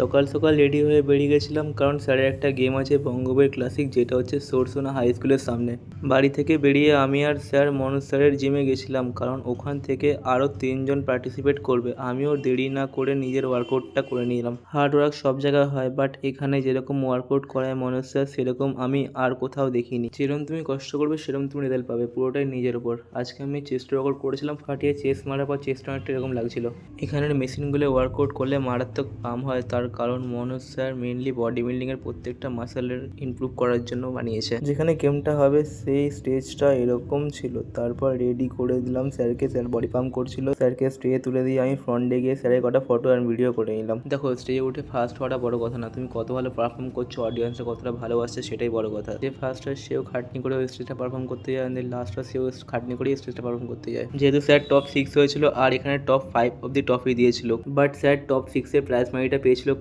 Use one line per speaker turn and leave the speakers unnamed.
সকাল সকাল রেডি হয়ে বেরিয়ে গেছিলাম, কারণ স্যারের একটা গেম আছে বঙ্গবীর ক্লাসিক, যেটা হচ্ছে সোরসোনা হাই স্কুলের সামনে। বাড়ি থেকে বেরিয়ে আমি আর স্যার মনোজ স্যারের জিমে গেছিলাম, কারণ ওখান থেকে আরও 3জন পার্টিসিপেট করবে। আমিও দেরি না করে নিজের ওয়ার্কআউটটা করে নিলাম। হার্ড ওয়ার্ক সব জায়গায় হয়, বাট এখানে যেরকম ওয়ার্কআউট করায় মনোজ স্যার, সেরকম আমি আর কোথাও দেখিনি। যেরকম তুমি কষ্ট করবে সেরকম তুমি রেজাল্ট পাবে, পুরোটাই নিজের উপর। আজকে আমি চেস্ট ওয়ার্কআউট করেছিলাম, ফাটিয়ে চেস্ট মারার পর চেস্ট অনেকটা এরকম লাগছিল। এখানের মেশিনগুলো ওয়ার্কআউট করলে মারাত্মক পাম হয়, তার কারণ মনোজ স্যার মেনলি বডি বিল্ডিংয়ের প্রত্যেকটা মাসেলের ইমপ্রুভ করার জন্য বানিয়েছে। যেখানে গেমটা হবে সেই স্টেজটা এরকম ছিল। তারপর রেডি করে দিলাম স্যারকে, স্যার বডি পাম্প করছিল। স্যারকে স্টেজে তুলে দিয়ে আমি ফ্রন্টে গিয়ে স্যারের কটা ফটো আর ভিডিও করে নিলাম। দেখো, স্টেজে উঠে ফার্স্ট হওয়াটা বড় কথা না, তুমি কত ভালো পারফর্ম করছো, অডিয়েন্সে কতটা ভালোবাসছে সেটাই বড় কথা। যে ফার্স্ট হয় সেও খাটনি করে ওই স্টেজটা পারফর্ম করতে যায়, লাস্টটা সেও খাটনি করে স্টেজটা পারফর্ম করতে যায়। যেহেতু স্যার টপ 6 হয়েছিল আর এখানে টপ 5 অব্দি ট্রফি দিয়েছিল, বাট স্যার টপ 6 এর প্রাইজ মানিটা পেয়েছিল